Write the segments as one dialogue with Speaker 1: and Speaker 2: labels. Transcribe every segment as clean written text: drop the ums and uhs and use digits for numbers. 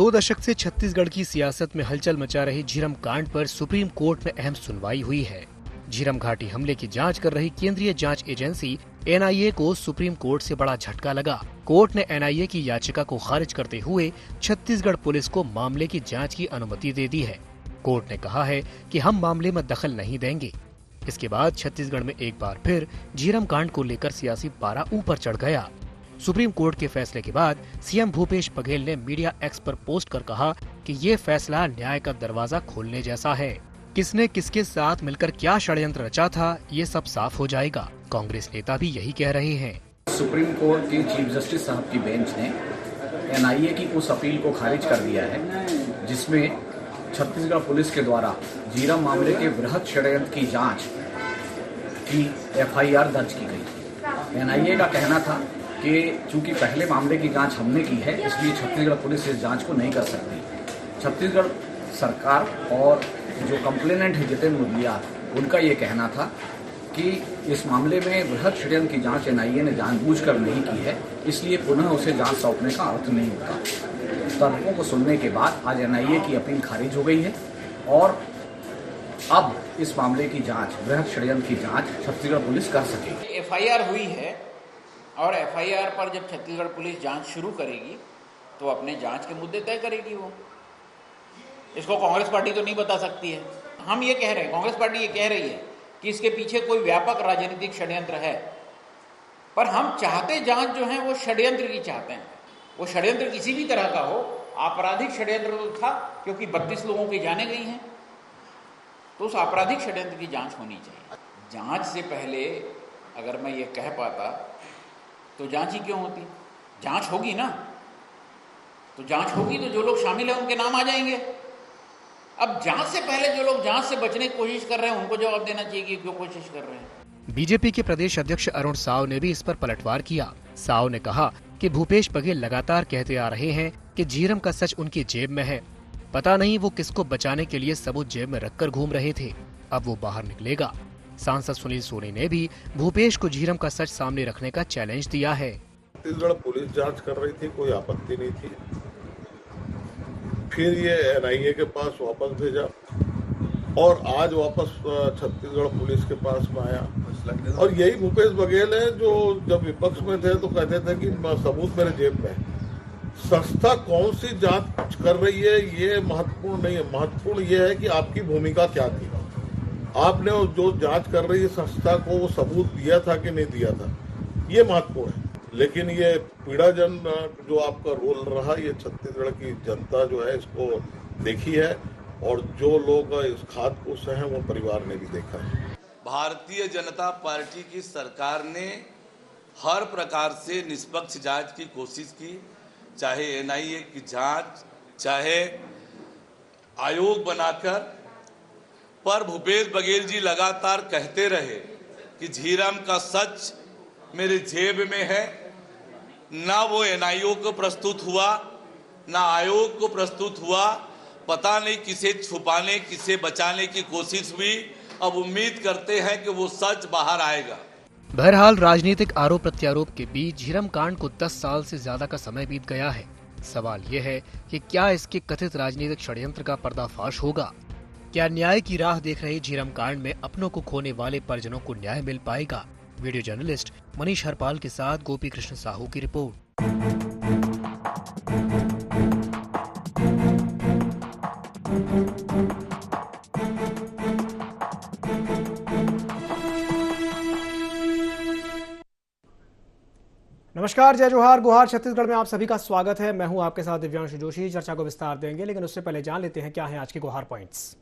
Speaker 1: 2 दशक से छत्तीसगढ़ की सियासत में हलचल मचा रही झीरम कांड पर सुप्रीम कोर्ट में अहम सुनवाई हुई है। झीरम घाटी हमले की जांच कर रही केंद्रीय जांच एजेंसी एनआईए को सुप्रीम कोर्ट से बड़ा झटका लगा। कोर्ट ने एनआईए की याचिका को खारिज करते हुए छत्तीसगढ़ पुलिस को मामले की जांच की अनुमति दे दी है। कोर्ट ने कहा है कि हम मामले में दखल नहीं देंगे। इसके बाद छत्तीसगढ़ में एक बार फिर झीरम कांड को लेकर सियासी पारा ऊपर चढ़ गया। सुप्रीम कोर्ट के फैसले के बाद सीएम भूपेश बघेल ने मीडिया एक्स पर पोस्ट कर कहा कि ये फैसला न्याय का दरवाजा खोलने जैसा है। किसने किसके साथ मिलकर क्या षड्यंत्र रचा था, ये सब साफ हो जाएगा। कांग्रेस नेता भी यही कह रहे हैं।
Speaker 2: सुप्रीम कोर्ट की चीफ जस्टिस साहब की बेंच ने एनआईए की उस अपील को खारिज कर दिया है जिसमें छत्तीसगढ़ पुलिस के द्वारा झीरम मामले के बृहद षड्यंत्र की जांच की एफआईआर दर्ज की गई। एनआईए का कहना था कि चूंकि पहले मामले की जांच हमने की है, इसलिए छत्तीसगढ़ पुलिस इस जांच को नहीं कर सकती। छत्तीसगढ़ सरकार और जो कंप्लेनेंट है जितेंद्र मुदलियार, उनका ये कहना था कि इस मामले में बृहद षड्यंत्र की जांच एनआईए ने जानबूझकर नहीं की है, इसलिए पुनः उसे जांच सौंपने का अर्थ नहीं होता। तर्कों को सुनने के बाद आज एनआईए की अपील खारिज हो गई है और अब इस मामले की जांच, बृहद षड्यंत्र की जांच छत्तीसगढ़ पुलिस कर सकेगी।
Speaker 3: एफआईआर हुई है और एफआईआर पर जब छत्तीसगढ़ पुलिस जांच शुरू करेगी तो अपने जांच के मुद्दे तय करेगी। वो इसको कांग्रेस पार्टी तो नहीं बता सकती है। हम ये कह रहे हैं, कांग्रेस पार्टी ये कह रही है कि इसके पीछे कोई व्यापक राजनीतिक षड्यंत्र है, पर हम चाहते जांच जो है वो षड्यंत्र की चाहते हैं। वो षड्यंत्र किसी भी तरह का हो, आपराधिक षड्यंत्र तो था क्योंकि 32 लोगों की जानें गई हैं, तो उस आपराधिक षड्यंत्र की जांच होनी चाहिए। जांच से पहले अगर मैं ये कह पाता तो जांच ही क्यों होती। जांच होगी ना, तो जांच होगी तो जो लोग शामिल हैं उनके नाम आ जाएंगे। अब जांच से पहले जो लोग जांच से बचने की कोशिश कर रहे हैं उनको जवाब देना चाहिए कि क्यों कोशिश कर रहे हैं।
Speaker 1: बीजेपी के प्रदेश अध्यक्ष अरुण साव ने भी इस पर पलटवार किया। साव ने कहा कि भूपेश बघेल लगातार कहते आ रहे हैं कि झीरम का सच उनकी जेब में है। पता नहीं वो किसको बचाने के लिए सबूत जेब में रखकर घूम रहे थे, अब वो बाहर निकलेगा। सांसद सुनील सोनी ने भी भूपेश को झीरम का सच सामने रखने का चैलेंज दिया है।
Speaker 4: छत्तीसगढ़ पुलिस जांच कर रही थी, कोई आपत्ति नहीं थी। फिर ये एनआईए के पास वापस भेजा और आज वापस छत्तीसगढ़ पुलिस के पास में आया। और यही भूपेश बघेल है जो जब विपक्ष में थे तो कहते थे कि सबूत मेरे जेब में है। संस्था कौन सी जांच कर रही है ये महत्वपूर्ण नहीं है, महत्वपूर्ण ये है कि आपकी भूमिका क्या थी। आपने जो जांच कर रही है संस्था को वो सबूत दिया था कि नहीं दिया था, ये महत्वपूर्ण है। लेकिन ये पीड़ाजन जो आपका रोल रहा, ये छत्तीसगढ़ की जनता जो है इसको देखी है और जो लोग इस खाद को सहे वो परिवार ने भी देखा है।
Speaker 5: भारतीय जनता पार्टी की सरकार ने हर प्रकार से निष्पक्ष जांच की कोशिश की, चाहे एनआईए की जांच, चाहे आयोग बनाकर, पर भूपेश बघेल जी लगातार कहते रहे कि झीरम का सच मेरे जेब में है। ना वो एनआईए को प्रस्तुत हुआ, ना आयोग को प्रस्तुत हुआ। पता नहीं किसे छुपाने, किसे बचाने की कोशिश हुई। अब उम्मीद करते हैं कि वो सच बाहर आएगा।
Speaker 1: बहरहाल राजनीतिक आरोप प्रत्यारोप के बीच झीरम कांड को 10 साल से ज्यादा का समय बीत गया है। सवाल ये है कि क्या इसके कथित राजनीतिक षड्यंत्र का पर्दाफाश होगा? क्या न्याय की राह देख रहे झीरम कांड में अपनों को खोने वाले परिजनों को न्याय मिल पाएगा? वीडियो जर्नलिस्ट मनीष हरपाल के साथ गोपी कृष्ण साहू की रिपोर्ट।
Speaker 6: नमस्कार, जय जोहार, गुहार। छत्तीसगढ़ में आप सभी का स्वागत है। मैं हूं आपके साथ दिव्यांशु जोशी। चर्चा को विस्तार देंगे, लेकिन उससे पहले जान लेते हैं क्या है आज के गुहार पॉइंट्स।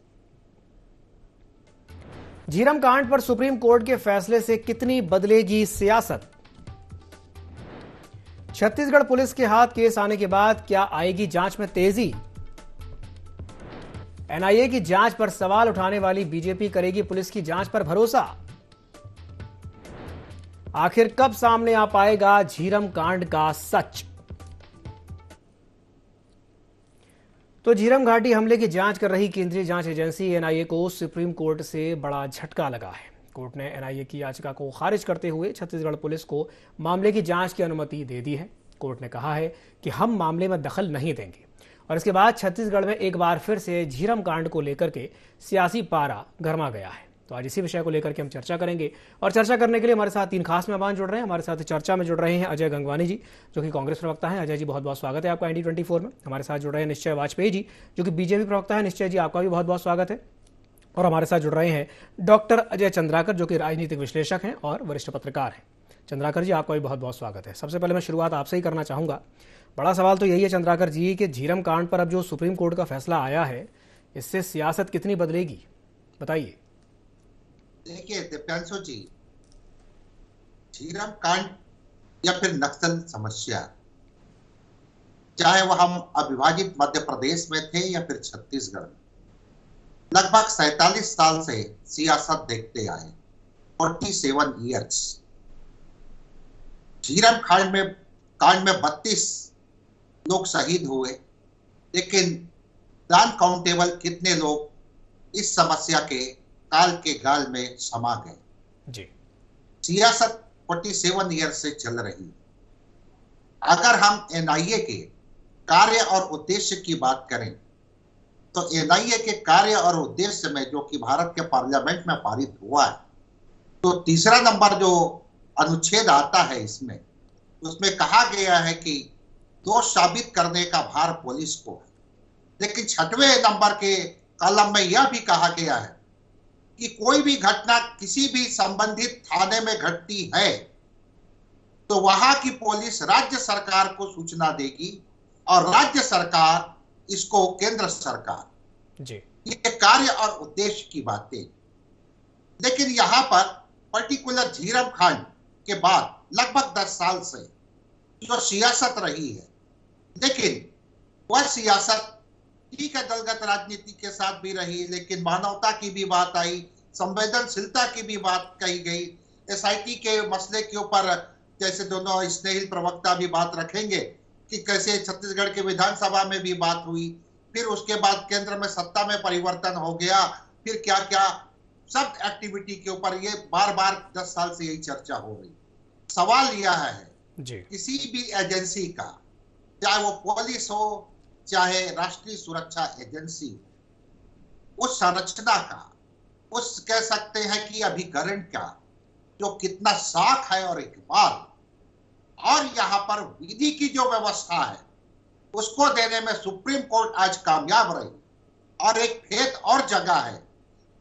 Speaker 6: झीरम कांड पर सुप्रीम कोर्ट के फैसले से कितनी बदलेगी सियासत? छत्तीसगढ़ पुलिस के हाथ केस आने के बाद क्या आएगी जांच में तेजी? एनआईए की जांच पर सवाल उठाने वाली बीजेपी करेगी पुलिस की जांच पर भरोसा? आखिर कब सामने आ पाएगा झीरम कांड का सच? तो झीरम घाटी हमले की जांच कर रही केंद्रीय जांच एजेंसी एनआईए को सुप्रीम कोर्ट से बड़ा झटका लगा है। कोर्ट ने एनआईए की याचिका को खारिज करते हुए छत्तीसगढ़ पुलिस को मामले की जांच की अनुमति दे दी है। कोर्ट ने कहा है कि हम मामले में दखल नहीं देंगे और इसके बाद छत्तीसगढ़ में एक बार फिर से झीरम कांड को लेकर के सियासी पारा गर्मा गया है। तो आज इसी विषय को लेकर के हम चर्चा करेंगे और चर्चा करने के लिए हमारे साथ 3 खास मेहमान जुड़ रहे हैं। हमारे साथ चर्चा में जुड़ रहे हैं अजय गंगवानी जी, जो कि कांग्रेस प्रवक्ता हैं। अजय जी, बहुत बहुत स्वागत है आपका ND24 में। हमारे साथ जुड़ रहे हैं निश्चय वाजपेयी जी, जो कि बीजेपी प्रवक्ता है। निश्चय जी, आपका भी बहुत बहुत स्वागत है। और हमारे साथ जुड़ रहे हैं डॉक्टर अजय चंद्राकर, जो कि राजनीतिक विश्लेषक हैं और वरिष्ठ पत्रकार हैं। चंद्राकर जी, आपका भी बहुत बहुत स्वागत है। सबसे पहले मैं शुरुआत आपसे ही करना चाहूँगा। बड़ा सवाल तो यही है चंद्राकर जी कि झीरम कांड पर अब जो सुप्रीम कोर्ट का फैसला आया है, इससे सियासत कितनी बदलेगी, बताइए।
Speaker 7: देखिए दिव्यांशु जी, झीरम कांड या फिर नक्सल समस्या, चाहे वह हम अविभाजित मध्य प्रदेश में थे या फिर छत्तीसगढ़ में, लगभग 47 साल से सियासत देखते आए। 47 ईयर्स। झीरम कांड में 32 लोग शहीद हुए, लेकिन नॉन काउंटेबल कितने लोग इस समस्या के काल के गाल में समा गए
Speaker 6: जी।
Speaker 7: सियासत 47 ईयर से चल रही है। अगर हम NIA के कार्य और उद्देश्य की बात करें तो NIA के कार्य और उद्देश्य में, जो कि भारत के पार्लियामेंट में पारित हुआ है, तो तीसरा नंबर जो अनुच्छेद आता है इसमें, उसमें कहा गया है कि दोष साबित करने का भार पुलिस को है। लेकिन 6वें नंबर के कॉलम में यह भी कहा गया है कि कोई भी घटना किसी भी संबंधित थाने में घटती है तो वहां की पुलिस राज्य सरकार को सूचना देगी और राज्य सरकार इसको केंद्र सरकार।
Speaker 6: जी।
Speaker 7: ये कार्य और उद्देश्य की बातें। लेकिन यहां पर पर्टिकुलर झीरम कांड के बाद लगभग 10 साल से जो सियासत रही है, लेकिन वह सियासत ठीक है, दलगत राजनीति के साथ भी रही, लेकिन मानवता की भी बात आई, संवेदनशीलता की भी बात कही गई। SIT के मसले के ऊपर जैसे दोनों स्नेहिल प्रवक्ता भी बात रखेंगे कि कैसे छत्तीसगढ़ के विधानसभा में भी बात हुई, फिर उसके बाद केंद्र में सत्ता में परिवर्तन हो गया, फिर क्या क्या सब एक्टिविटी के ऊपर ये बार बार 10 साल से यही चर्चा हो रही। सवाल यह है
Speaker 6: जी।
Speaker 7: किसी भी एजेंसी का, चाहे वो पुलिस हो चाहे राष्ट्रीय सुरक्षा एजेंसी, उस संरचना का, उस कह सकते हैं कि अभिकरण का जो कितना साख है और इकबाल, और यहाँ पर विधि की जो व्यवस्था है उसको देने में सुप्रीम कोर्ट आज कामयाब रही। और एक फेत और जगह है,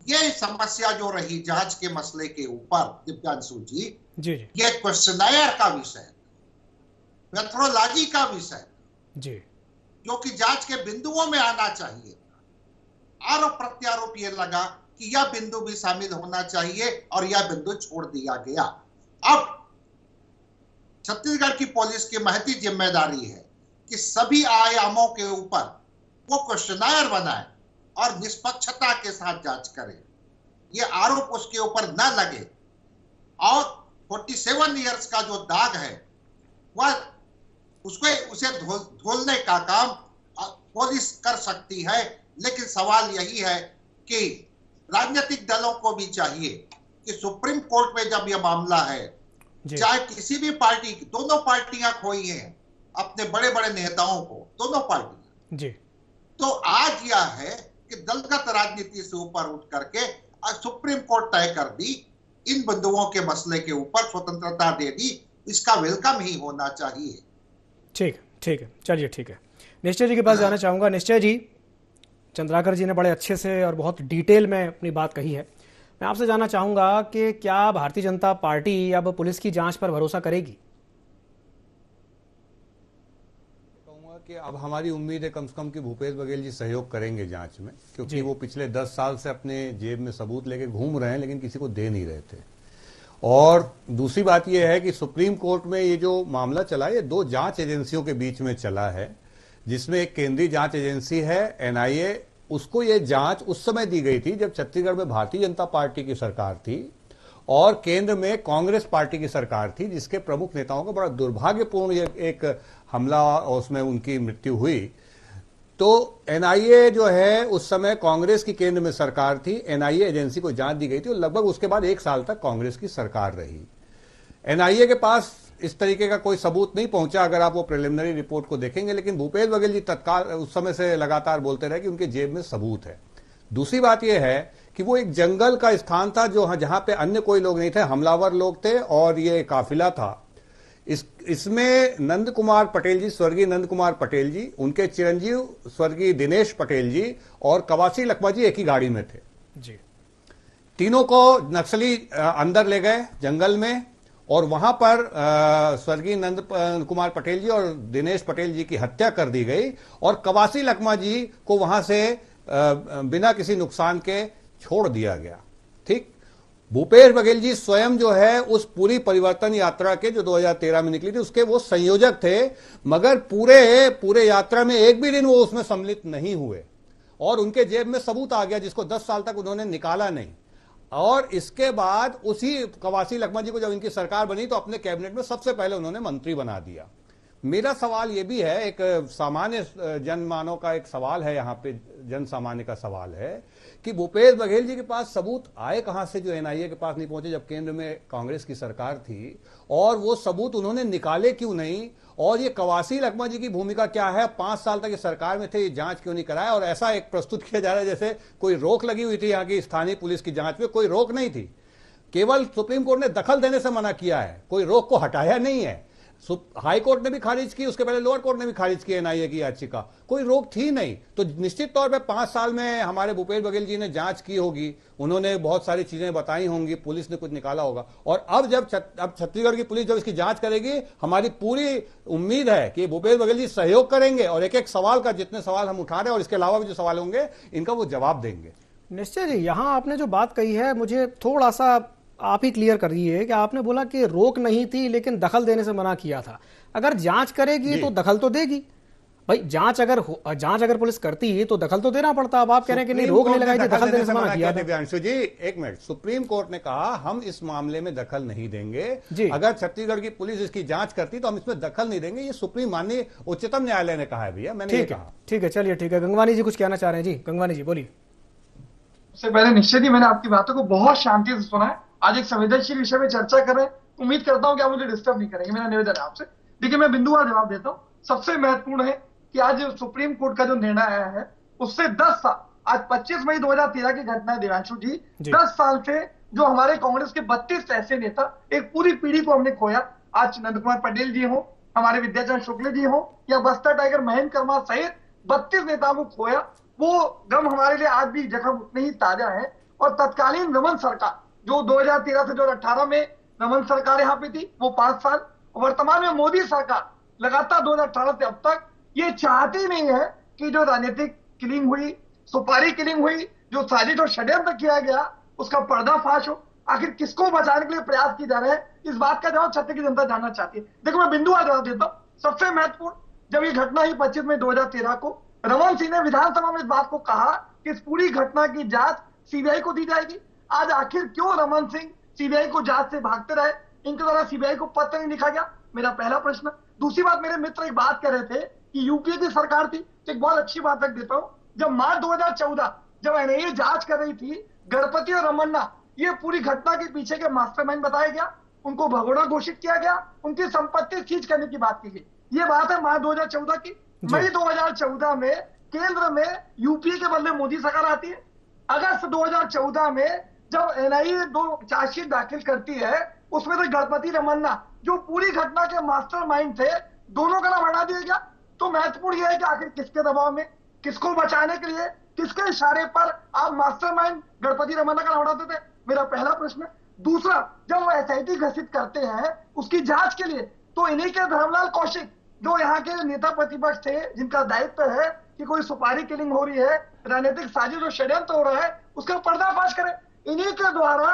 Speaker 7: ये समस्या जो रही जांच के मसले के ऊपर दिव्यांशु जी, ये क्वेश्चनायर का विषय, मेथोडोलॉजी का विषय
Speaker 6: जी,
Speaker 7: जो कि जांच के बिंदुओं में आना चाहिए। आरोप प्रत्यारोप ये लगा कि यह बिंदु भी शामिल होना चाहिए और यह बिंदु छोड़ दिया गया। अब छत्तीसगढ़ की पुलिस की महती जिम्मेदारी है कि सभी आयामों के ऊपर वो क्वेश्चनायर बनाए और निष्पक्षता के साथ जांच करे, ये आरोप उसके ऊपर न लगे। और 47 ईयर्स का जो दाग है वह उसे धोलने का काम पुलिस कर सकती है। लेकिन सवाल यही है कि राजनीतिक दलों को भी चाहिए कि सुप्रीम कोर्ट में जब यह मामला है, चाहे किसी भी पार्टी की, दोनों पार्टियां खोई हैं अपने बड़े बड़े नेताओं को, दोनों पार्टियां जी, तो आज यह है कि दलगत राजनीति से ऊपर उठ करके सुप्रीम कोर्ट तय कर दी, इन बिंदुओं के मसले के ऊपर स्वतंत्रता दे दी, इसका वेलकम ही होना चाहिए।
Speaker 6: ठीक है, चलिए ठीक है। निश्चय जी के पास जाना चाहूँगा। निश्चय जी, चंद्राकर जी ने बड़े अच्छे से और बहुत डिटेल में अपनी बात कही है। मैं आपसे जानना चाहूँगा कि क्या भारतीय जनता पार्टी अब पुलिस की जांच पर भरोसा करेगी?
Speaker 8: कहूँगा कि अब हमारी उम्मीद है कम से कम कि भूपेश बघेल जी सहयोग करेंगे जांच में, क्योंकि वो पिछले 10 साल से अपने जेब में सबूत लेके घूम रहे हैं, लेकिन किसी को दे नहीं रहे थे। और दूसरी बात यह है कि सुप्रीम कोर्ट में ये जो मामला चला, ये 2 जांच एजेंसियों के बीच में चला है, जिसमें एक केंद्रीय जांच एजेंसी है NIA, उसको ये जांच उस समय दी गई थी जब छत्तीसगढ़ में भारतीय जनता पार्टी की सरकार थी और केंद्र में कांग्रेस पार्टी की सरकार थी, जिसके प्रमुख नेताओं का बड़ा दुर्भाग्यपूर्ण एक हमला और उसमें उनकी मृत्यु हुई। तो NIA जो है उस समय कांग्रेस की केंद्र में सरकार थी, NIA एजेंसी को जांच दी गई थी और लगभग उसके बाद 1 साल तक कांग्रेस की सरकार रही। NIA के पास इस तरीके का कोई सबूत नहीं पहुंचा अगर आप वो प्रिलिमिनरी रिपोर्ट को देखेंगे, लेकिन भूपेश बघेल जी तत्काल उस समय से लगातार बोलते रहे कि उनके जेब में सबूत है। दूसरी बात यह है कि वो एक जंगल का स्थान था जो जहां पे अन्य कोई लोग नहीं थे, हमलावर लोग थे और ये काफिला था। इसमें नंद कुमार पटेल जी, स्वर्गीय नंद कुमार पटेल जी, उनके चिरंजीव स्वर्गीय दिनेश पटेल जी और कवासी लखमा जी एक ही गाड़ी में थे
Speaker 6: जी।
Speaker 8: तीनों को नक्सली अंदर ले गए जंगल में और वहां पर स्वर्गीय नंद कुमार पटेल जी और दिनेश पटेल जी की हत्या कर दी गई और कवासी लखमा जी को वहां से बिना किसी नुकसान के छोड़ दिया गया। ठीक, भूपेश बघेल जी स्वयं जो है उस पूरी परिवर्तन यात्रा के जो 2013 में निकली थी उसके वो संयोजक थे, मगर पूरे यात्रा में एक भी दिन वो उसमें सम्मिलित नहीं हुए और उनके जेब में सबूत आ गया जिसको 10 साल तक उन्होंने निकाला नहीं। और इसके बाद उसी कवासी लखमा जी को जब इनकी सरकार बनी तो अपने कैबिनेट में सबसे पहले उन्होंने मंत्री बना दिया। मेरा सवाल यह भी है, एक सामान्य जनमानव का एक सवाल है, यहां पे जन सामान्य का सवाल है कि भूपेश बघेल जी के पास सबूत आए कहां से जो एनआईए के पास नहीं पहुंचे जब केंद्र में कांग्रेस की सरकार थी, और वो सबूत उन्होंने निकाले क्यों नहीं? और ये कवासी लखमा जी की भूमिका क्या है? 5 साल तक ये सरकार में थे, ये जांच क्यों नहीं कराया? और ऐसा एक प्रस्तुत किया जा रहा है जैसे कोई रोक लगी हुई थी यहाँ की स्थानीय पुलिस की जांच में। कोई रोक नहीं थी, केवल सुप्रीम कोर्ट ने दखल देने से मना किया है, कोई रोक को हटाया नहीं है। हाई कोर्ट ने भी खारिज की, उसके पहले लोअर कोर्ट ने भी खारिज की एनआईए की याचिका, कोई रोक थी नहीं। तो निश्चित तौर पे 5 साल में हमारे भूपेश बघेल जी ने जांच की होगी, उन्होंने बहुत सारी चीजें बताई होंगी, पुलिस ने कुछ निकाला होगा। और अब जब छत्तीसगढ़ की पुलिस जब इसकी जांच करेगी, हमारी पूरी उम्मीद है कि भूपेश बघेल जी सहयोग करेंगे और एक एक सवाल का, जितने सवाल हम उठा रहे हैं और इसके अलावा भी जो सवाल होंगे, इनका वो जवाब देंगे।
Speaker 6: निश्चय जी, यहाँ आपने जो बात कही है मुझे थोड़ा सा आप ही क्लियर कर दीजिए कि आपने बोला कि रोक नहीं थी लेकिन दखल देने से मना किया था। अगर जांच करेगी तो दखल तो देगी भाई। जांच अगर पुलिस करती है तो दखल तो देना पड़ता। अब आप कह रहे हैं कि नहीं, रोक नहीं लगाई थी, दखल देने से मना किया।
Speaker 8: दिव्यांशु जी एक मिनट, सुप्रीम कोर्ट ने कहा हम इस मामले में दखल नहीं देंगे। अगर छत्तीसगढ़ की पुलिस इसकी जांच करती तो हम इसमें दखल नहीं देंगे, ये सुप्रीम माननीय उच्चतम न्यायालय ने कहा है भैया, मैंने ये कहा।
Speaker 6: ठीक है, चलिए ठीक है। गंगवानी जी कुछ कहना चाह रहे हैं जी, गंगवानी जी बोलिए।
Speaker 9: सबसे पहले निश्चय जी, मैंने आपकी बातों को बहुत शांति से सुना है। आज एक संवेदनशील विषय में चर्चा कर रहे हैं, उम्मीद करता हूं कि आप मुझे डिस्टर्ब नहीं करेंगे, मेरा निवेदन है आपसे। देखिए, मैं बिंदुवार जवाब देता हूं। सबसे महत्वपूर्ण है कि आज सुप्रीम कोर्ट का जो निर्णय आया है उससे 10 साल, आज 25 मई 2013 की घटना है देवांशु जी, 10 साल से जो हमारे कांग्रेस के 32 ऐसे नेता, एक पूरी पीढ़ी को हमने खोया। आज नंद कुमार पटेल जी हो, हमारे विद्याचरण शुक्ल जी हो या बस्तर टाइगर महेंद्र कर्मा सहित 32 नेताओं को खोया। वो गम हमारे लिए आज भी जख्म उतने ही ताजा है। और तत्कालीन रमन सरकार जो 2013 से 2018 में रमन सरकार यहाँ पे थी, वो 5 साल, वर्तमान में मोदी सरकार लगातार 2018 से अब तक ये चाहती नहीं है कि जो राजनीतिक किलिंग हुई, सुपारी किलिंग हुई, जो साजिश और षड्यंत्र किया गया उसका पर्दाफाश हो। आखिर किसको बचाने के लिए प्रयास किए जा रहे हैं, इस बात का जवाब छत्तीसगढ़ की जनता जानना चाहती है। देखो, मैं बिंदुवार जवाब देता हूँ। सबसे महत्वपूर्ण, जब ये घटना हुई 25 मई 2013 को, रमन सिंह ने विधानसभा में इस बात को कहा कि इस पूरी घटना की जांच सीबीआई को दी जाएगी। आज आखिर क्यों रमन सिंह सीबीआई को जांच से भागते रहे, इनके द्वारा सीबीआई को पत्र नहीं लिखा गया, मेरा पहला प्रश्न। दूसरी बात, मेरे मित्र एक बात कह रहे थे कि यूपीए की सरकार थी, तो एक बहुत अच्छी बात रख देता हूं। जब मार्च 2014 जब एनआईए जांच कर रही थी, गणपति और रमन्ना ये पूरी घटना के पीछे के मास्टरमाइंड बताया गया, उनको भगोड़ा घोषित किया गया, उनकी संपत्ति सीज करने की बात की गई। ये बात है मार्च 2014 की। मई 2014 में केंद्र में यूपीए के बदले मोदी सरकार आती है। अगस्त 2014 में जब एनआईए 2 चार्जशीट दाखिल करती है, उसमें तो गणपति रमन्ना जो पूरी घटना के मास्टरमाइंड थे, दोनों का नाम हटा दिया गया। तो महत्वपूर्ण यह है कि आखिर किसके दबाव में, किसको बचाने के लिए, किसके इशारे पर आप मास्टरमाइंड गणपति रमन्ना का नाम हटाते थे, मेरा पहला प्रश्न। दूसरा, जब वो एसआईटी घोषित करते हैं उसकी जांच के लिए, तो इन्हीं के धर्मलाल कौशिक जो यहाँ के नेता प्रतिपक्ष थे, जिनका दायित्व है कि कोई सुपारी किलिंग हो रही है, राजनीतिक साजिश और षड्यंत्र हो रहा है, उसका पर्दाफाश करें। इन्हीं के द्वारा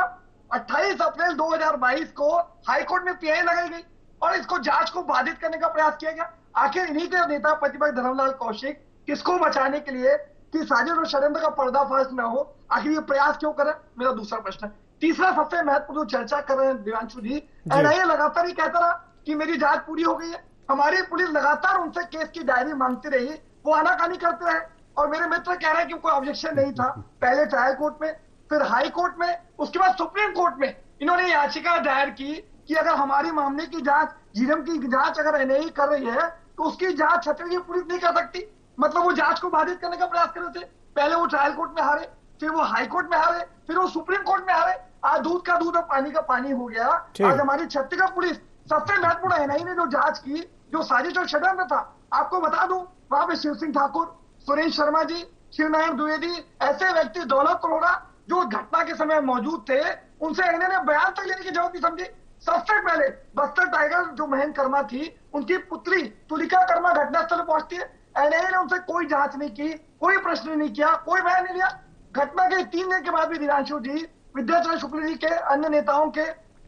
Speaker 9: 28 अप्रैल 2022 को हाईकोर्ट में पीआई लगाई गई और इसको जांच को बाधित करने का प्रयास किया गया। आखिर इन्हीं के नेता प्रतिपक्ष धर्मलाल कौशिक किसको बचाने के लिए कि साजिश और षड्यंत्र का पर्दाफाश न हो, आखिर ये प्रयास क्यों करें, मेरा दूसरा प्रश्न। तीसरा, सबसे महत्वपूर्ण चर्चा कर रहे हैं देवांशु जी, एनआईए लगातार ही कहता रहा कि मेरी जांच पूरी हो गई है। हमारी पुलिस लगातार उनसे केस की डायरी मांगती रही, वो आनाकानी करते रहे। और मेरे मित्र कह रहे हैं कि कोई ऑब्जेक्शन नहीं था, पहले ट्रायल कोर्ट में, फिर हाई कोर्ट में, उसके बाद सुप्रीम कोर्ट में इन्होंने याचिका दायर की कि अगर हमारे मामले की जांच, झीरम की जांच अगर एनआईए कर रही है तो उसकी जांच छत्तीसगढ़ की पुलिस नहीं कर सकती। मतलब वो जांच को बाधित करने का प्रयास कर रहे थे। पहले वो ट्रायल कोर्ट में हारे, फिर वो हाई कोर्ट में हारे, फिर वो सुप्रीम कोर्ट में हारे। आज दूध का दूध और पानी का पानी हो गया। आज हमारी छत्तीसगढ़ पुलिस, सबसे महत्वपूर्ण एनआईए ने जो जांच की, जो साजिश और षड्यंत्र था, आपको बता दूं, वहां पे शिव सिंह ठाकुर, सुरेश शर्मा जी, शिवनारायण द्विवेदी, ऐसे व्यक्ति, दौलत अरोड़ा, जो घटना के समय मौजूद थे, उनसे एनआईए ने बयान तक लेने की जरूरत नहीं समझी। सबसे पहले बस्तर टाइगर जो महेंद्र कर्मा थी, उनकी पुत्री तुलिका कर्मा घटनास्थल पर पहुंचती है। एनआईए ने उनसे कोई जांच नहीं की, कोई प्रश्न नहीं किया, कोई बयान नहीं लिया। घटना के 3 दिन के बाद भी दिव्यांशु जी, विद्याचरण शुक्ल जी के, अन्य नेताओं के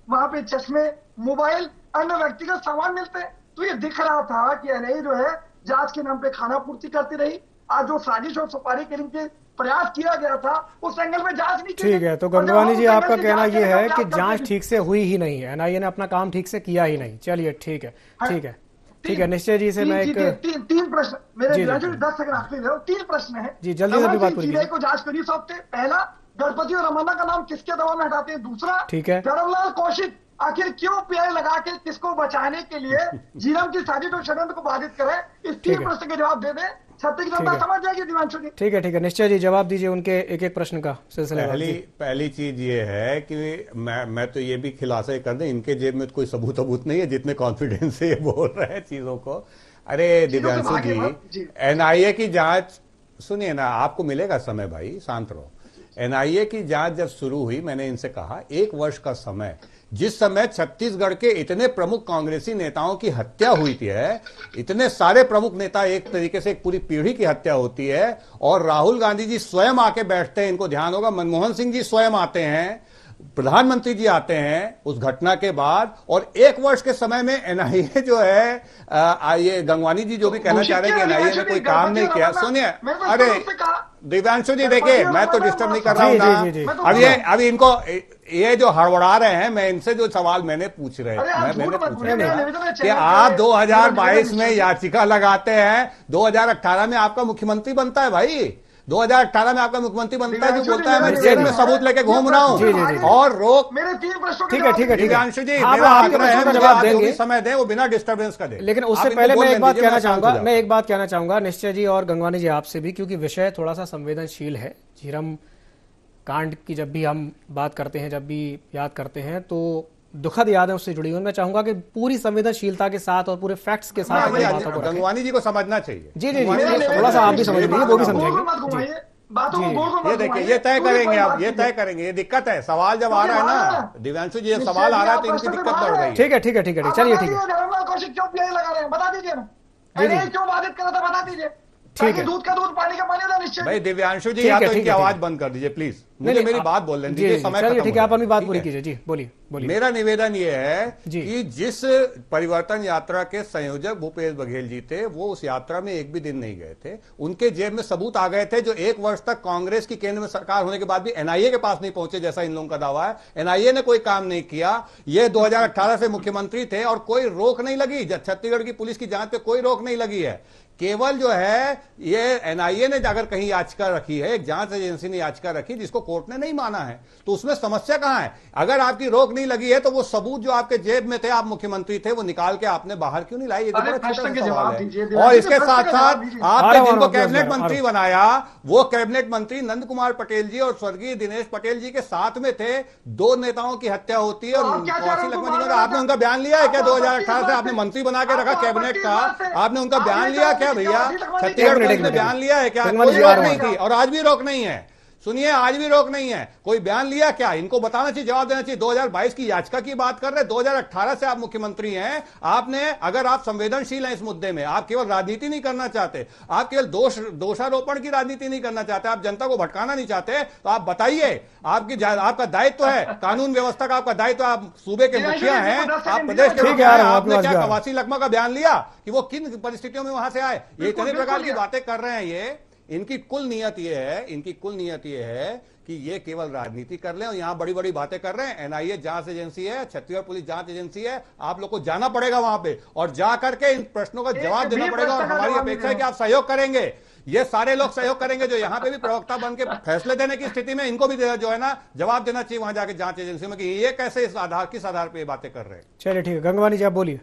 Speaker 9: वहां पे चश्मे, मोबाइल, अन्य व्यक्तिगत सामान मिलते हैं। तो ये दिख रहा था कि एनआईए जो है जांच के नाम पे खाना पूर्ति करती रही। आज जो साजिश और सुपारी किलिंग के प्रयास किया गया था, उस एंगल में जांच नहीं की।
Speaker 6: ठीक है, तो गंगवानी जी आपका कहना यह है कि जांच ठीक से हुई ही नहीं है, एनआईए ने अपना काम ठीक से किया ही नहीं। चलिए ठीक है, ठीक है, ठीक है। निश्चय जी से मैं एक
Speaker 9: तीन प्रश्न मेरे 10 सेकंड आखिरी 3 प्रश्न है
Speaker 6: जी, जल्दी से बात करिए।
Speaker 9: को जांच करिए सबसे पहला, गणपति और रमन्ना का नाम किसके दबाव में हटाते हैं? दूसरा,
Speaker 6: ठीक है,
Speaker 9: धर्मलाल कौशिक आखिर क्यों पीआई लगा के किसको बचाने के लिए झीरम की साजिश और षड्यंत्र को बाधित करे? इस 3 प्रश्न के जवाब दे दें, छत्तीसगढ़ जनता समझ जाएगी दिव्यांशु जी।
Speaker 6: ठीक है, ठीक है। निश्चय जी जवाब दीजिए उनके एक एक प्रश्न का सिलसिला।
Speaker 8: पहली चीज ये है कि मैं तो ये भी खुलासा कर दें, इनके जेब में तो कोई सबूत नहीं है, जितने कॉन्फिडेंस से ये बोल रहे हैं चीजों को। अरे दिव्यांशु जी, एनआईए की जांच सुनिए ना, आपको मिलेगा समय भाई, शांत रहो। एनआईए की जांच जब शुरू हुई, मैंने इनसे कहा 1 वर्ष का समय, जिस समय छत्तीसगढ़ के इतने प्रमुख कांग्रेसी नेताओं की हत्या हुई थी, इतने सारे प्रमुख नेता, एक तरीके से एक पूरी पीढ़ी की हत्या होती है, और राहुल गांधी जी स्वयं आके बैठते हैं, इनको ध्यान होगा, मनमोहन सिंह जी स्वयं आते हैं, प्रधानमंत्री जी आते हैं उस घटना के बाद, और 1 वर्ष के समय में एनआईए जो है, ये गंगवानी जी जो भी कहना चाह रहे हैं कि एनआईए ने कोई काम नहीं किया, सुनिए, अरे दिव्यांशु जी देखिए, मैं तो डिस्टर्ब नहीं कर रहा हूं ना। अब इनको ये जो हड़बड़ा रहे हैं, मैं इनसे जो सवाल मैंने पूछ रहे कि आप 2022 में याचिका लगाते हैं, 2018 में आपका मुख्यमंत्री बनता है भाई, 2018 में आपका मुख्यमंत्री बनता है, जो बोलता है मैं जेल में सबूत लेके घूम रहा हूँ और रोक।
Speaker 9: मेरे 3 प्रश्नों,
Speaker 6: ठीक है, ठीक है,
Speaker 8: दिव्यांशु जी, मेरा आग्रह है जवाब देंगे, समय दें, वो बिना डिस्टर्बेंस का दें।
Speaker 6: लेकिन उससे पहले मैं एक बात कहना चाहूंगा, निश्चय जी और गंगवानी जी आपसे भी, क्योंकि विषय थोड़ा सा संवेदनशील है। झीरम कांड की जब भी हम बात करते हैं, जब भी याद करते हैं, तो दुखद यादें उससे जुड़ी हुई। मैं चाहूंगा कि पूरी संवेदनशीलता के साथ और पूरे फैक्ट्स के साथ
Speaker 8: गंगवानी जी को समझना चाहिए।
Speaker 6: जी जी, थोड़ा सा आप भी समझ लीजिए, वो भी समझेंगे।
Speaker 8: ये देखिए, ये तय करेंगे आप, ये तय करेंगे। ये दिक्कत है, सवाल जब आ रहा है ना दिव्यांशु जी, सवाल आ रहा है तो इनकी दिक्कत बढ़ रही है।
Speaker 6: ठीक है, ठीक है, ठीक है, चलिए ठीक है,
Speaker 9: कौशिक क्यों पीआई लगा रहे हैं बता दीजिए ना, क्यों बाधित कर रहा था बता दीजिए।
Speaker 6: ठीक है,
Speaker 9: दूध का दूध पानी का पानी था निश्चय।
Speaker 8: भाई दिव्यांशु जी, या तो इनकी आवाज बंद कर दीजिए प्लीज, मुझे मेरी बात बोल लेने दीजिए, समय खत्म।
Speaker 6: ठीक है, आप अपनी बात पूरी कीजिए। जी बोलिए, बोलिए।
Speaker 8: मेरा निवेदन ये है कि जिस परिवर्तन यात्रा के संयोजक भूपेश बघेल जी थे, वो उस यात्रा में एक भी दिन नहीं गए थे। उनके जेब में सबूत आ गए थे, जो 1 वर्ष तक कांग्रेस की केंद्र में सरकार होने के बाद भी एनआईए के पास नहीं पहुंचे, जैसा इन लोगों का दावा है। एनआईए ने कोई काम नहीं किया। ये 2018 से मुख्यमंत्री थे और कोई रोक नहीं लगी, छत्तीसगढ़ की पुलिस की जांच पे कोई रोक नहीं लगी है। केवल जो है ये एनआईए ने अगर कहीं याचिका रखी है, एक जांच एजेंसी ने याचिका रखी जिसको कोर्ट ने नहीं माना है, तो उसमें समस्या कहां है? अगर आपकी रोक नहीं लगी है तो वो सबूत जो आपके जेब में थे, आप मुख्यमंत्री थे, वो निकाल के आपने बाहर क्यों नहीं लाए? ये बड़ा छोटा सा सवाल है। और इसके साथ साथ आपने जिनको कैबिनेट मंत्री बनाया, वो कैबिनेट मंत्री नंद कुमार पटेल जी और स्वर्गीय दिनेश पटेल जी के साथ में थे। 2 नेताओं की हत्या होती है, और आपने उनका बयान लिया है क्या? 2018 से आपने मंत्री बना के रखा कैबिनेट का, आपने उनका बयान लिया क्या भैया? छत्तीसगढ़ पुलिस ने बयान लिया है क्या? कोई रोक नहीं थी, और आज भी रोक नहीं है। सुनिए, आज भी रोक नहीं है। कोई बयान लिया क्या? इनको बताना चाहिए, जवाब देना चाहिए। 2022 की याचिका की बात कर रहे हैं, 2018 से आप मुख्यमंत्री हैं। आपने, अगर आप संवेदनशील हैं इस मुद्दे में, आप केवल राजनीति नहीं करना चाहते, आप केवल दोषारोपण की राजनीति नहीं करना चाहते, आप जनता को भटकाना नहीं चाहते, तो आप बताइए, आपका दायित्व है, कानून व्यवस्था का आपका दायित्व, आप सूबे के मुखिया हैं, आप प्रदेश के मुखिया हैं। आपने क्या कवासी लखमा का बयान लिया कि वो किन परिस्थितियों में वहां से आए? ये इतने प्रकार की बातें कर रहे हैं, इनकी कुल नियत ये है कि ये केवल राजनीति कर लें और यहां बड़ी बड़ी बातें कर रहे हैं। एनआईए जांच एजेंसी है, छत्तीसगढ़ पुलिस जांच एजेंसी है, आप लोग को जाना पड़ेगा वहां पे और जा करके इन प्रश्नों का जवाब देना पड़ेगा और हमारी अपेक्षा है कि आप सहयोग करेंगे। ये सारे लोग सहयोग करेंगे जो यहां पे भी प्रवक्ता बन के फैसले देने की स्थिति में, इनको भी जो है ना जवाब देना चाहिए वहां जाके जांच एजेंसी में कि ये कैसे किस आधार पर ये बातें कर रहे हैं।
Speaker 6: चलिए ठीक है, गंगवानी जी आप बोलिए।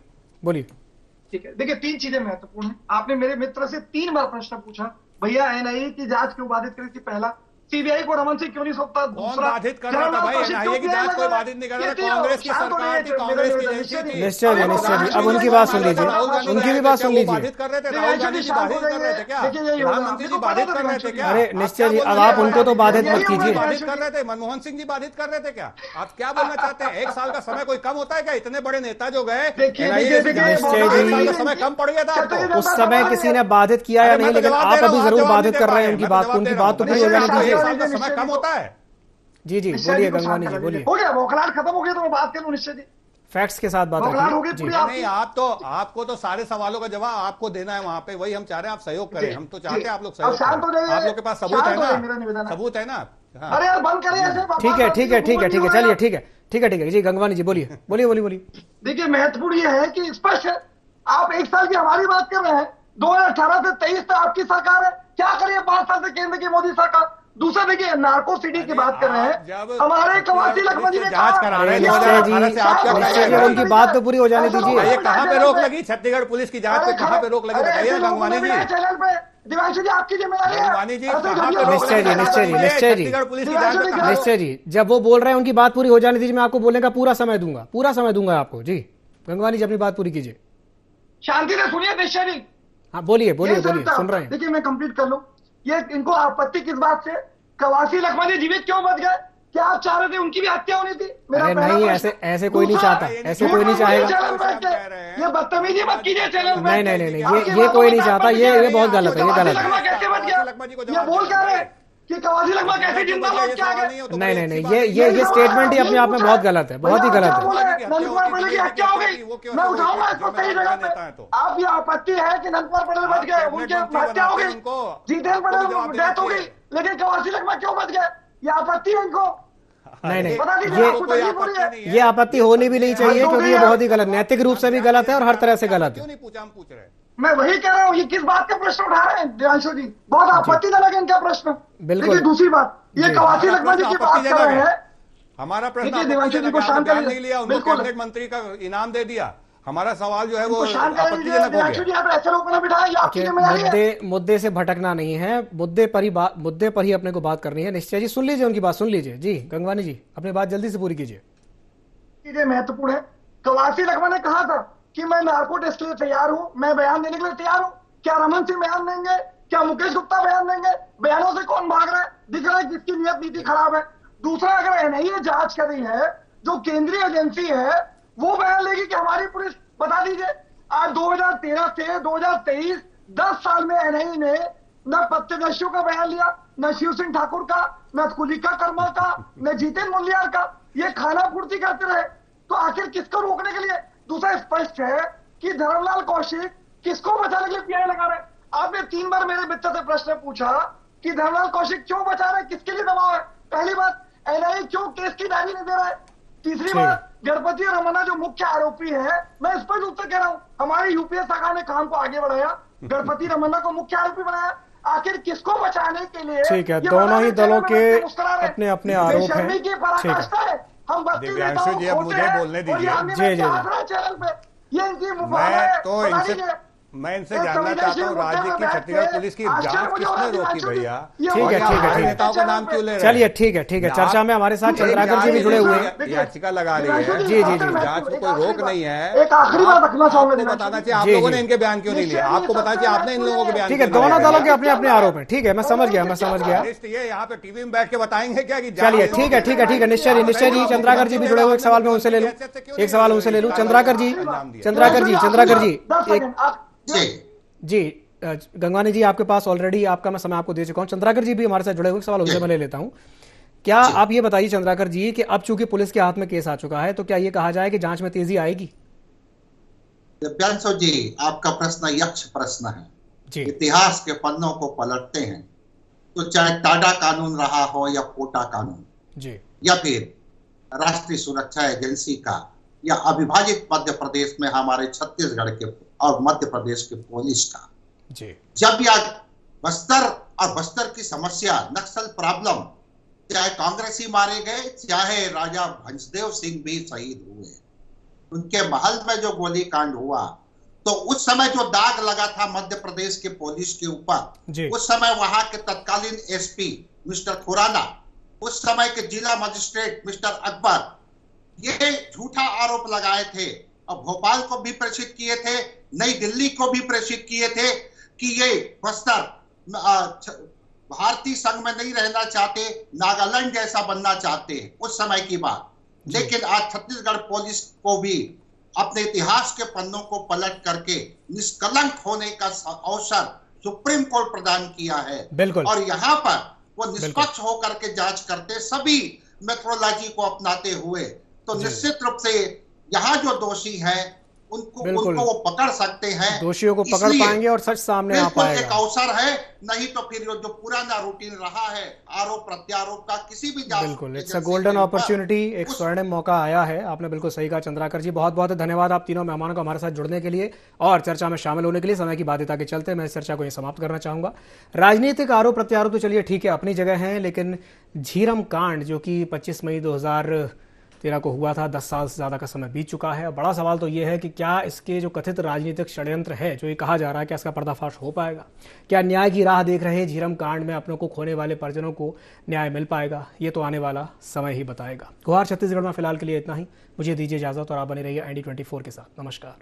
Speaker 9: ठीक है, देखिए 3 चीजें महत्वपूर्ण है। आपने मेरे मित्र से 3 बार प्रश्न पूछा, भैया एनआईए की जांच क्यों बाधित करी थी? पहला, सीबीआई को रमन सिंह क्यों नहीं सौंपता? दूसरा,
Speaker 8: बाधित कर रहा था भाई, एनआईए की जांच कोई बाधित नहीं कर रहा था, कांग्रेस की सरकार थी, कांग्रेस की एजेंसी थी।
Speaker 6: निश्चय जी, अब उनकी बात सुन लीजिए, उनकी भी बात सुन लीजिए।
Speaker 8: बाधित कर रहे थे, राहुल गांधी जी बाधित कर रहे थे क्या? प्रधानमंत्री जी बाधित कर रहे थे क्या?
Speaker 6: अरे निश्चय जी, अब आप उनको तो बाधित मत कीजिए।
Speaker 8: बाधित कर रहे थे, मनमोहन सिंह जी बाधित कर रहे थे क्या? आप क्या बोलना चाहते हैं? 1 साल का समय कोई कम होता है क्या? इतने बड़े नेता जो गए, समय कम पड़ गया था आपको।
Speaker 6: उस समय किसी ने बाधित किया या नहीं, लेकिन आप अभी जरूर बाधित कर रहे हैं उनकी बात तो पूरी हो जानी चाहिए।
Speaker 8: समय कम होता है।
Speaker 6: जी बोलिए गंगवानी जी, बोलिए।
Speaker 9: हो गया, बौखलाहट खत्म हो गया तो मैं बात करूं निश्चय जी,
Speaker 6: फैक्ट्स के साथ बात
Speaker 9: रखिए।
Speaker 8: नहीं, आपको तो सारे सवालों का जवाब आपको देना है वहां पे, वही हम चाह रहे हैं आप सहयोग करें। हम तो चाहते हैं आप लोग सहयोग करें, आप लोग के पास सबूत है ना, सबूत है ना।
Speaker 9: अरे यार बंद करिए ऐसे।
Speaker 6: ठीक है, चलिए जी, गंगवानी जी बोलिए।
Speaker 9: देखिए महत्वपूर्ण ये है कि स्पष्ट है, आप 1 साल की हमारी बात कर रहे हैं, 2018 से 23 तक आपकी सरकार है, क्या करिए 5 साल से केंद्र की मोदी सरकार। दूसरा देखिए, नार्को सिटी की बात कर रहे हैं, हमारे कवासी लखमाजी ने
Speaker 8: जांच करा रहे हैं।
Speaker 6: निश्चय जी, उनकी बात तो पूरी हो जाने दीजिए।
Speaker 8: ये कहाँ पे रोक लगी? छत्तीसगढ़ पुलिस की जांच पे कहाँ पे रोक लगी बताइए गंगवानी जी।
Speaker 9: चैनल पे दिवांशु जी आपकी जिम्मेदारी है।
Speaker 8: गंगवानी जी,
Speaker 6: निश्चय जी, जब वो बोल रहे हैं उनकी बात पूरी हो जाने दीजिए, मैं आपको बोलने का पूरा समय दूंगा आपको। जी गंगवानी जी, अपनी बात पूरी कीजिए।
Speaker 9: शांति से सुनिए निश्चय जी।
Speaker 6: हाँ बोलिए, सुन रहे हैं।
Speaker 9: देखिए मैं कंप्लीट कर लूं। ये इनको आपत्ति किस बात से? कवासी लखमाजी जीवित क्यों बच गए? क्या आप चाह रहे थे उनकी भी हत्या होनी थी?
Speaker 6: अरे नहीं, ऐसे कोई नहीं चाहता, ऐसे कोई नहीं चाहेगा।
Speaker 9: ये बदतमीजी मत कीजिए चैनल में।
Speaker 6: नहीं, ये कोई नहीं चाहता, ये बहुत गलत है, ये गलत है।
Speaker 9: कैसे बच गया? ये बोल क्या रहे कि कवासी लखमा कैसे जिंदा लौट के आ गए?
Speaker 6: नहीं, ये स्टेटमेंट ही अपने आप में बहुत गलत है, बहुत ही गलत है।
Speaker 9: नंदकुमार पटेल की हत्या हो गई, मैं उठाऊंगा इसको सही जगह पे। आप ये आपत्ति है कि नंदकुमार पटेल बच गए, उनकी हत्या हो गई, जितेंद्र पटेल डेथ हो गई, लेकिन कवासी लखमा क्यों बच गए? ये आपत्ति है इनको?
Speaker 6: नहीं, ये आपत्ति होनी भी नहीं चाहिए, क्योंकि ये बहुत ही गलत, नैतिक रूप से भी गलत है और हर तरह से गलत है।
Speaker 8: क्यों नहीं पूछा? हम पूछ रहे हैं।
Speaker 9: मैं वही कह रहा हूँ, ये किस बात का प्रश्न उठा रहे हैं देवांशु जी? बहुत आपत्तिजनक है इनका प्रश्न।
Speaker 6: बिल्कुल।
Speaker 9: दूसरी बात, ये कवासी लखमा जी की बात कर रहे हैं।
Speaker 8: हमारा प्रश्न
Speaker 9: देवांशु जी को शांत कर
Speaker 8: नहीं लिया, उनको कैबिनेट मंत्री का इनाम दे दिया। हमारा सवाल जो है वो आपत्तिजनक हो गया।
Speaker 6: मुद्दे से भटकना नहीं है, मुद्दे पर ही अपने को बात करनी है। निश्चय जी सुन लीजिए, उनकी बात सुन लीजिए। जी गंगवानी जी, अपनी बात जल्दी से पूरी कीजिए।
Speaker 9: चीजें महत्वपूर्ण है। कवासी लखमा ने कहा था कि मैं नार्को टेस्ट के लिए तैयार हूं, मैं बयान देने के लिए तैयार हूं। क्या रमन सिंह बयान देंगे? क्या मुकेश गुप्ता बयान देंगे? बयानों से कौन भाग रहा है? दिख रहा है किसकी नियत नीति खराब है। दूसरा, अगर एनआईए जांच कर रही है, जो केंद्रीय एजेंसी है, वो बयान लेगी कि हमारी पुलिस, बता दीजिए। आज 2013 से 2023 10 साल में एनआईए ने न प्रत्यदर्शियों का बयान लिया, न शिव सिंह ठाकुर का, न कुलिका कर्मा का, न जितेंद्र मुलियार का। ये खाना पूर्ति करते रहे, तो आखिर किसको रोकने के लिए? दूसरा, स्पष्ट है कि धर्मलाल कौशिक किसको बचाने के लिए पीआई लगा रहे। आपने 3 बार मेरे मित्र से प्रश्न पूछा कि धर्मलाल कौशिक क्यों बचा रहे, किसके लिए दबाव है? पहली बात, एनआईए क्यों केस की डायरी नहीं दे रहा है? तीसरी बात, गणपति रमन्ना जो मुख्य आरोपी है, मैं स्पष्ट रूप से कह रहा हूं, हमारी यूपीए सरकार ने काम को आगे बढ़ाया, गणपति रमन्ना को मुख्य आरोपी बनाया। आखिर किसको बचाने के लिए?
Speaker 6: ठीक है, दोनों ही दलों के अपने अपने आरोप हैं।
Speaker 9: हम
Speaker 8: दिव्यांशु जी, अब मुझे बोलने दीजिए।
Speaker 9: चैनल पे ये इनकी
Speaker 8: मैं इनसे जानना चाहता हूँ, राज्य की छत्तीसगढ़ पुलिस की जांच किसने रोकी भैया?
Speaker 6: ठीक है,
Speaker 8: नेताओं का नाम क्यों ले रहे हैं?
Speaker 6: चलिए ठीक है, चर्चा में हमारे साथ चंद्राकर जी भी जुड़े हुए हैं।
Speaker 8: याचिका लगा रही है।
Speaker 6: जी,
Speaker 8: जांच में कोई रोक नहीं है।
Speaker 9: एक आखिरी बात रखना चाहूंगा,
Speaker 8: बताना चाहिए आप लोगों ने इनके बयान क्यों नहीं लिया? आपको बताना चाहिए आपने इन लोगों के बयान।
Speaker 6: ठीक है, दोनों दलों के अपने अपने आरोप है। ठीक है, मैं समझ गया।
Speaker 8: ये यहाँ पे टीवी में बैठ के बताएंगे क्या?
Speaker 6: चलिए ठीक है, निश्चय जी, चंद्राकर जी भी जुड़े हुए। एक सवाल मैं उनसे ले लूं, चंद्राकर जी। जी गंगवानी जी, आपके पास ऑलरेडी आपका मैं समय आपको दे चुका हूं। चंद्राकर जी भी हमारे साथ जुड़े हुए, सवाल उनसे मैं ले लेता हूं। क्या आप ये बताइए चंद्राकर जी कि अब चूंकि पुलिस के हाथ में केस आ चुका है, तो क्या ये कहा जाए कि जांच में तेजी आएगी?
Speaker 7: दिव्यांशु जी, आपका प्रश्न यक्ष प्रश्न है।
Speaker 6: जी।
Speaker 7: इतिहास के पन्नों को पलटते हैं तो चाहे टाडा कानून रहा हो या कोटा कानून
Speaker 6: जी,
Speaker 7: या फिर राष्ट्रीय सुरक्षा एजेंसी का, या अविभाजित मध्य प्रदेश में हमारे छत्तीसगढ़ के और मध्य प्रदेश के पुलिस का,
Speaker 6: जी,
Speaker 7: जब यह बस्तर और बस्तर की समस्या, नक्सल प्रॉब्लम, चाहे कांग्रेसी मारे गए, चाहे राजा भंजदेव सिंह भी शहीद हुए, उनके महल में जो गोली कांड हुआ, तो उस समय जो दाग लगा था मध्य प्रदेश के पुलिस के ऊपर, उस समय वहां के तत्कालीन एसपी मिस्टर खुराना, उस समय के जिला मजिस्ट्रेट मिस्टर अकबर, ये झूठा आरोप लगाए थे और भोपाल को भी प्रेषित किए थे, नई दिल्ली को भी प्रेषित किए थे कि ये बस्तर भारतीय संघ में नहीं रहना चाहते, नागालैंड जैसा बनना चाहते हैं, उस समय की बात। लेकिन आज छत्तीसगढ़ पुलिस को भी अपने इतिहास के पन्नों को पलट करके निष्कलंक होने का अवसर सुप्रीम कोर्ट प्रदान किया है। और यहाँ पर वो निष्पक्ष होकर के जांच करते, सभी मेथोडोलॉजी को अपनाते हुए, तो निश्चित रूप से यहाँ जो दोषी है उनको वो पकड़ सकते हैं,
Speaker 6: दोषियों को पकड़ पाएंगे और सच सामने आ पाएगा।
Speaker 7: एक अवसर है, नहीं तो फिर जो पुराना रूटीन रहा है आरोप प्रत्यारोप का, किसी भी
Speaker 6: बिल्कुल इट्स अ गोल्डन अपॉर्चुनिटी, एक स्वर्णिम मौका आया है। आपने बिल्कुल सही कहा चंद्राकर जी, बहुत बहुत धन्यवाद आप तीनों मेहमानों को हमारे साथ जुड़ने के लिए और चर्चा में शामिल होने के लिए। समय की बाध्यता के चलते मैं इस चर्चा को यहीं समाप्त करना चाहूंगा। राजनीतिक आरोप प्रत्यारोप तो चलिए ठीक है, अपनी जगह है, लेकिन झीरम कांड जो कि 25 मई 2013 को हुआ था, 10 साल से ज़्यादा का समय बीत चुका है। बड़ा सवाल तो ये है कि क्या इसके जो कथित राजनीतिक षड्यंत्र है, जो ये कहा जा रहा है, क्या इसका पर्दाफाश हो पाएगा? क्या न्याय की राह देख रहे झीरम कांड में अपनों को खोने वाले परिजनों को न्याय मिल पाएगा? ये तो आने वाला समय ही बताएगा। गुहार छत्तीसगढ़ में फिलहाल के लिए इतना ही। मुझे दीजिए इजाज़त और आप बने रहिए ND24 के साथ। नमस्कार।